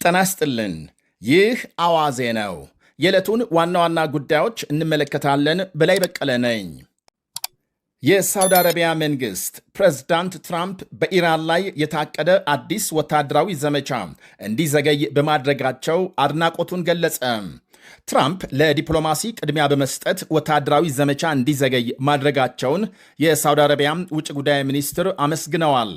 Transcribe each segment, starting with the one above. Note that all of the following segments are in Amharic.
ጤና ይስጥልን። ይህ አዋዜ ነው። የዕለቱን ዋና ዋና ጉዳዮች እንመለከታለን። በላይ በቀለ ነኝ። የሳውዲ አረቢያ መንግሥት ፕሬዝዳንት ትራምፕ በኢራን ላይ የታቀደ አዲስ ወታደራዊ ዘመቻ እንዲዘገይ በማድረጋቸው አድናቆቱን ገለጸ። ትራምፕ ለዲፕሎማሲ ቅድሚያ በመስጠት ወታደራዊ ዘመቻ እንዲዘገይ ማድረጋቸውን የሳውዲ አረቢያ ውጭ ጉዳይ ሚኒስትር አመስግነዋል።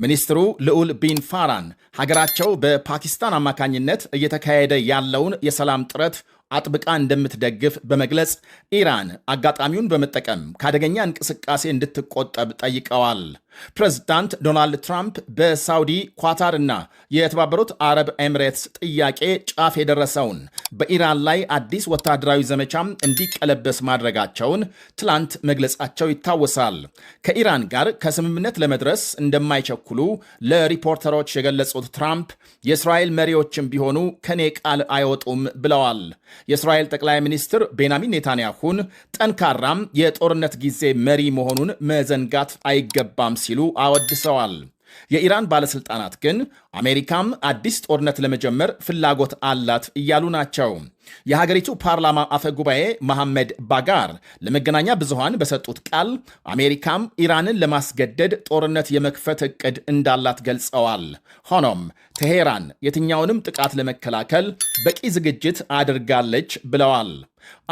ሚኒስትሩ ልዑል ቢን ፋራን ሀገራቸው በፓኪስታን አማካኝነት እየተካሄደ ያለውን የሰላም ጥረት አጥብቃ እንደምትደግፍ በመግለጽ ኢራን አጋጣሚውን በመጠቀም ከአደገኛ እንቅስቃሴ እንድትቆጠብ ጠይቀዋል። ፕሬዝዳንት ዶናልድ ትራምፕ በሳውዲ ኳታርና የተባበሩት አረብ ኤሚሬትስ ጥያቄ ጫፍ የደረሰውን በኢራን ላይ አዲስ ወታደራዊ ዘመቻም እንዲቀለበስ ማድረጋቸውን ትላንት መግለጻቸው ይታወሳል። ከኢራን ጋር ከስምምነት ለመድረስ እንደማይቸኩሉ ለሪፖርተሮች የገለጹት ትራምፕ የእስራኤል መሪዎችም ቢሆኑ ከኔ ቃል አይወጡም ብለዋል። የእስራኤል ጠቅላይ ሚኒስትር ቤንያሚን ኔታንያሁን ጠንካራም የጦርነት ጊዜ መሪ መሆኑን መዘንጋት አይገባም ሲሉ አወድሰዋል። የኢራን ባለሥልጣናት ግን አሜሪካም አዲስ ጦርነት ለመጀመር ፍላጎት አላት እያሉ ናቸው። የሀገሪቱ ፓርላማ አፈ ጉባኤ መሐመድ ባጋር ለመገናኛ ብዙሃን በሰጡት ቃል አሜሪካም ኢራንን ለማስገደድ ጦርነት የመክፈት ዕቅድ እንዳላት ገልጸዋል። ሆኖም ቴሄራን የትኛውንም ጥቃት ለመከላከል በቂ ዝግጅት አድርጋለች ብለዋል።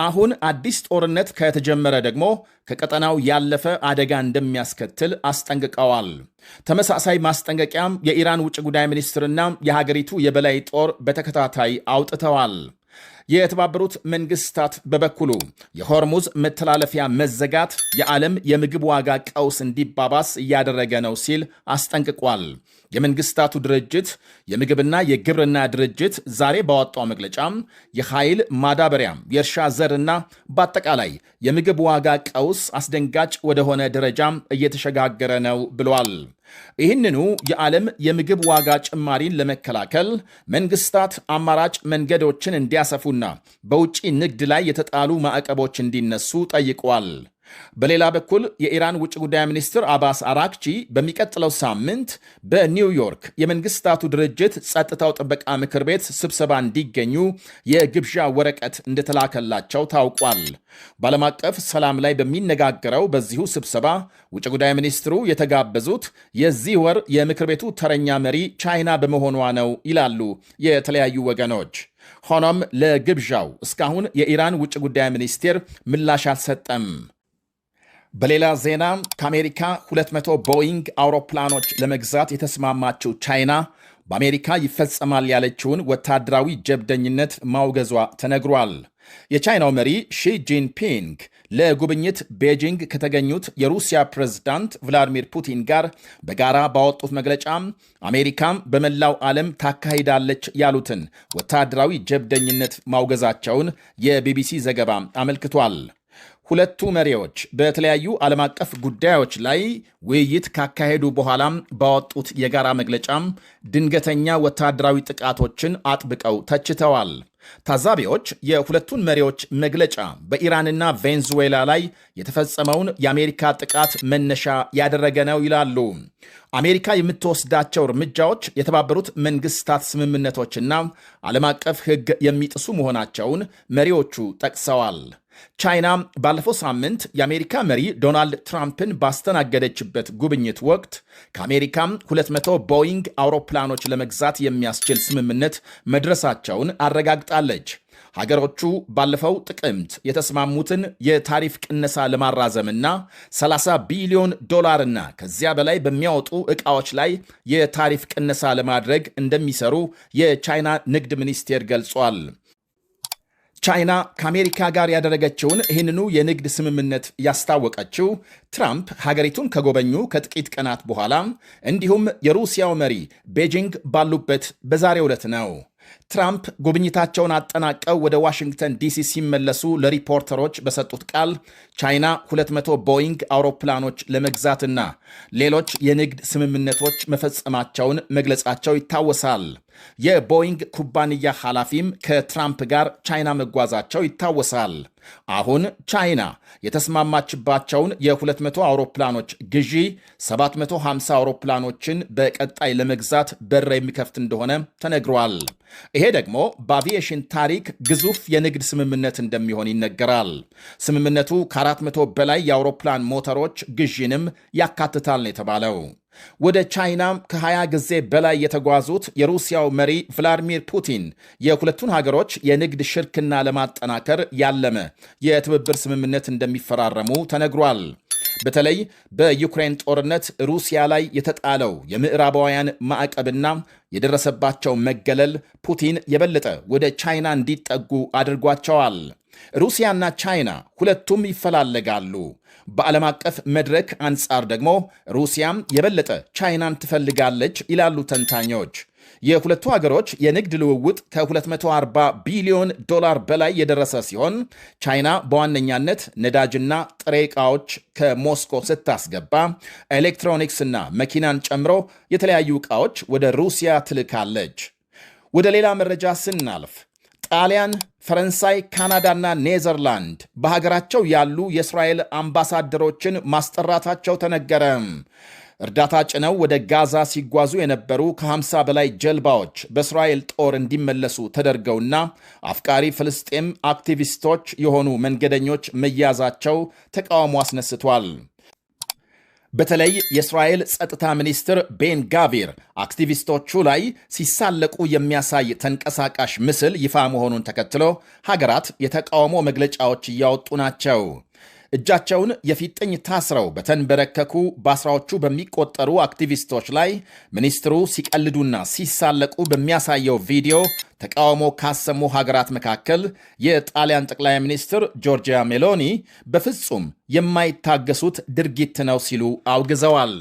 አሁን አዲስ ጦርነት ከተጀመረ ደግሞ ከቀጠናው ያለፈ አደጋ እንደሚያስከትል አስጠንቅቀዋል። ተመሳሳይ ማስጠንቀቂያም የኢራን ውጭ ጉዳይ ሚኒስትርና የሀገሪቱ የበላይ ጦር በተከታታይ አውጥተዋል። የተባበሩት መንግስታት በበኩሉ የሆርሙዝ መተላለፊያ መዘጋት የዓለም የምግብ ዋጋ ቀውስ እንዲባባስ እያደረገ ነው ሲል አስጠንቅቋል። የመንግስታቱ ድርጅት የምግብና የግብርና ድርጅት ዛሬ ባወጣው መግለጫ የኃይል ማዳበሪያ፣ የእርሻ ዘርና በአጠቃላይ የምግብ ዋጋ ቀውስ አስደንጋጭ ወደሆነ ደረጃ እየተሸጋገረ ነው ብሏል። ይህንኑ የዓለም የምግብ ዋጋ ጭማሪን ለመከላከል መንግስታት አማራጭ መንገዶችን እንዲያሰፉና በውጭ ንግድ ላይ የተጣሉ ማዕቀቦች እንዲነሱ ጠይቋል። በሌላ በኩል የኢራን ውጭ ጉዳይ ሚኒስትር አባስ አራክቺ በሚቀጥለው ሳምንት በኒውዮርክ የመንግስታቱ ድርጅት ጸጥታው ጥበቃ ምክር ቤት ስብሰባ እንዲገኙ የግብዣ ወረቀት እንደተላከላቸው ታውቋል። በዓለም አቀፍ ሰላም ላይ በሚነጋገረው በዚሁ ስብሰባ ውጭ ጉዳይ ሚኒስትሩ የተጋበዙት የዚህ ወር የምክር ቤቱ ተረኛ መሪ ቻይና በመሆኗ ነው ይላሉ የተለያዩ ወገኖች። ሆኖም ለግብዣው እስካሁን የኢራን ውጭ ጉዳይ ሚኒስቴር ምላሽ አልሰጠም። በሌላ ዜና ከአሜሪካ 200 ቦይንግ አውሮፕላኖች ለመግዛት የተስማማችው ቻይና በአሜሪካ ይፈጸማል ያለችውን ወታደራዊ ጀብደኝነት ማውገዟ ተነግሯል። የቻይናው መሪ ሺ ጂንፒንግ ለጉብኝት ቤጂንግ ከተገኙት የሩሲያ ፕሬዝዳንት ቭላዲሚር ፑቲን ጋር በጋራ ባወጡት መግለጫ አሜሪካም በመላው ዓለም ታካሂዳለች ያሉትን ወታደራዊ ጀብደኝነት ማውገዛቸውን የቢቢሲ ዘገባ አመልክቷል። ሁለቱ መሪዎች በተለያዩ ዓለም አቀፍ ጉዳዮች ላይ ውይይት ካካሄዱ በኋላም ባወጡት የጋራ መግለጫም ድንገተኛ ወታደራዊ ጥቃቶችን አጥብቀው ተችተዋል። ታዛቢዎች የሁለቱን መሪዎች መግለጫ በኢራንና ቬንዙዌላ ላይ የተፈጸመውን የአሜሪካ ጥቃት መነሻ ያደረገ ነው ይላሉ። አሜሪካ የምትወስዳቸው እርምጃዎች የተባበሩት መንግስታት ስምምነቶችና ዓለም አቀፍ ሕግ የሚጥሱ መሆናቸውን መሪዎቹ ጠቅሰዋል። ቻይና ባለፈው ሳምንት የአሜሪካ መሪ ዶናልድ ትራምፕን ባስተናገደችበት ጉብኝት ወቅት ከአሜሪካም 200 ቦይንግ አውሮፕላኖች ለመግዛት የሚያስችል ስምምነት መድረሳቸውን አረጋግጣለች። ሀገሮቹ ባለፈው ጥቅምት የተስማሙትን የታሪፍ ቅነሳ ለማራዘምና 30 ቢሊዮን ዶላርና ከዚያ በላይ በሚያወጡ ዕቃዎች ላይ የታሪፍ ቅነሳ ለማድረግ እንደሚሰሩ የቻይና ንግድ ሚኒስቴር ገልጿል። ቻይና ከአሜሪካ ጋር ያደረገችውን ይህንኑ የንግድ ስምምነት ያስታወቀችው ትራምፕ ሀገሪቱን ከጎበኙ ከጥቂት ቀናት በኋላ እንዲሁም የሩሲያው መሪ ቤጂንግ ባሉበት በዛሬው ዕለት ነው። ትራምፕ ጉብኝታቸውን አጠናቀው ወደ ዋሽንግተን ዲሲ ሲመለሱ ለሪፖርተሮች በሰጡት ቃል ቻይና 200 ቦይንግ አውሮፕላኖች ለመግዛትና ሌሎች የንግድ ስምምነቶች መፈጸማቸውን መግለጻቸው ይታወሳል። የቦይንግ ኩባንያ ኃላፊም ከትራምፕ ጋር ቻይና መጓዛቸው ይታወሳል። አሁን ቻይና የተስማማችባቸውን የ200 አውሮፕላኖች ግዢ 750 አውሮፕላኖችን በቀጣይ ለመግዛት በር የሚከፍት እንደሆነ ተነግሯል። ይሄ ደግሞ በአቪዬሽን ታሪክ ግዙፍ የንግድ ስምምነት እንደሚሆን ይነገራል። ስምምነቱ ከ400 በላይ የአውሮፕላን ሞተሮች ግዢንም ያካትታል ነው የተባለው። ወደ ቻይና ከ20 ጊዜ በላይ የተጓዙት የሩሲያው መሪ ቭላዲሚር ፑቲን የሁለቱን ሀገሮች የንግድ ሽርክና ለማጠናከር ያለመ የትብብር ስምምነት እንደሚፈራረሙ ተነግሯል። በተለይ በዩክሬን ጦርነት ሩሲያ ላይ የተጣለው የምዕራባውያን ማዕቀብና የደረሰባቸው መገለል ፑቲን የበለጠ ወደ ቻይና እንዲጠጉ አድርጓቸዋል። ሩሲያና ቻይና ሁለቱም ይፈላለጋሉ። በዓለም አቀፍ መድረክ አንጻር ደግሞ ሩሲያም የበለጠ ቻይናን ትፈልጋለች ይላሉ ተንታኞች። የሁለቱ ሀገሮች የንግድ ልውውጥ ከ240 ቢሊዮን ዶላር በላይ የደረሰ ሲሆን ቻይና በዋነኛነት ነዳጅና ጥሬ ዕቃዎች ከሞስኮ ስታስገባ ኤሌክትሮኒክስና መኪናን ጨምሮ የተለያዩ ዕቃዎች ወደ ሩሲያ ትልካለች። ወደ ሌላ መረጃ ስናልፍ ጣሊያን፣ ፈረንሳይ፣ ካናዳና ኔዘርላንድ በሀገራቸው ያሉ የእስራኤል አምባሳደሮችን ማስጠራታቸው ተነገረ። እርዳታ ጭነው ወደ ጋዛ ሲጓዙ የነበሩ ከ50 በላይ ጀልባዎች በእስራኤል ጦር እንዲመለሱ ተደርገውና አፍቃሪ ፍልስጤም አክቲቪስቶች የሆኑ መንገደኞች መያዛቸው ተቃውሞ አስነስቷል። በተለይ የእስራኤል ጸጥታ ሚኒስትር ቤን ጋቪር አክቲቪስቶቹ ላይ ሲሳለቁ የሚያሳይ ተንቀሳቃሽ ምስል ይፋ መሆኑን ተከትሎ ሀገራት የተቃውሞ መግለጫዎች እያወጡ ናቸው። እጃቸውን የፊጥኝ ታስረው በተንበረከኩ በአስራዎቹ በሚቆጠሩ አክቲቪስቶች ላይ ሚኒስትሩ ሲቀልዱና ሲሳለቁ በሚያሳየው ቪዲዮ ተቃውሞ ካሰሙ ሀገራት መካከል የጣሊያን ጠቅላይ ሚኒስትር ጆርጂያ ሜሎኒ በፍጹም የማይታገሱት ድርጊት ነው ሲሉ አውግዘዋል።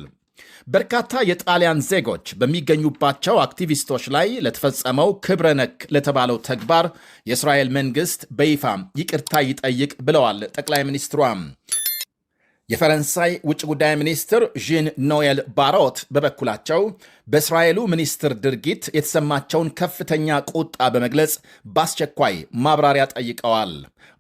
በርካታ የጣሊያን ዜጎች በሚገኙባቸው አክቲቪስቶች ላይ ለተፈጸመው ክብረ ነክ ለተባለው ተግባር የእስራኤል መንግሥት በይፋ ይቅርታ ይጠይቅ ብለዋል ጠቅላይ ሚኒስትሯም። የፈረንሳይ ውጭ ጉዳይ ሚኒስትር ዢን ኖኤል ባሮት በበኩላቸው በእስራኤሉ ሚኒስትር ድርጊት የተሰማቸውን ከፍተኛ ቁጣ በመግለጽ በአስቸኳይ ማብራሪያ ጠይቀዋል።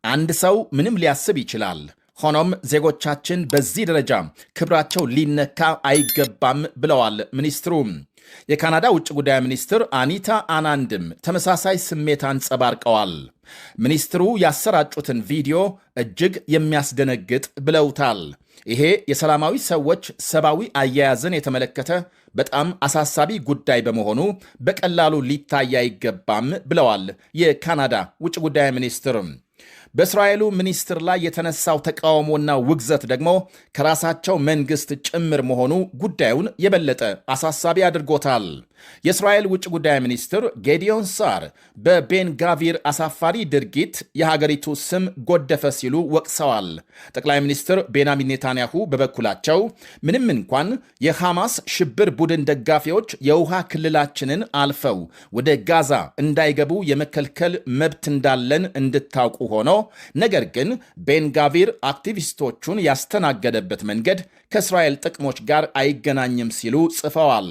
አንድ ሰው ምንም ሊያስብ ይችላል። ሆኖም ዜጎቻችን በዚህ ደረጃ ክብራቸው ሊነካ አይገባም ብለዋል ሚኒስትሩ። የካናዳ ውጭ ጉዳይ ሚኒስትር አኒታ አናንድም ተመሳሳይ ስሜት አንጸባርቀዋል። ሚኒስትሩ ያሰራጩትን ቪዲዮ እጅግ የሚያስደነግጥ ብለውታል። ይሄ የሰላማዊ ሰዎች ሰብአዊ አያያዝን የተመለከተ በጣም አሳሳቢ ጉዳይ በመሆኑ በቀላሉ ሊታይ አይገባም ብለዋል የካናዳ ውጭ ጉዳይ ሚኒስትር። በእስራኤሉ ሚኒስትር ላይ የተነሳው ተቃውሞና ውግዘት ደግሞ ከራሳቸው መንግሥት ጭምር መሆኑ ጉዳዩን የበለጠ አሳሳቢ አድርጎታል። የእስራኤል ውጭ ጉዳይ ሚኒስትር ጌዲዮን ሳር በቤን ጋቪር አሳፋሪ ድርጊት የሀገሪቱ ስም ጎደፈ ሲሉ ወቅሰዋል። ጠቅላይ ሚኒስትር ቤንያሚን ኔታንያሁ በበኩላቸው ምንም እንኳን የሐማስ ሽብር ቡድን ደጋፊዎች የውሃ ክልላችንን አልፈው ወደ ጋዛ እንዳይገቡ የመከልከል መብት እንዳለን እንድታውቁ ሆኖ ነገር ግን ቤን ጋቪር አክቲቪስቶቹን ያስተናገደበት መንገድ ከእስራኤል ጥቅሞች ጋር አይገናኝም ሲሉ ጽፈዋል።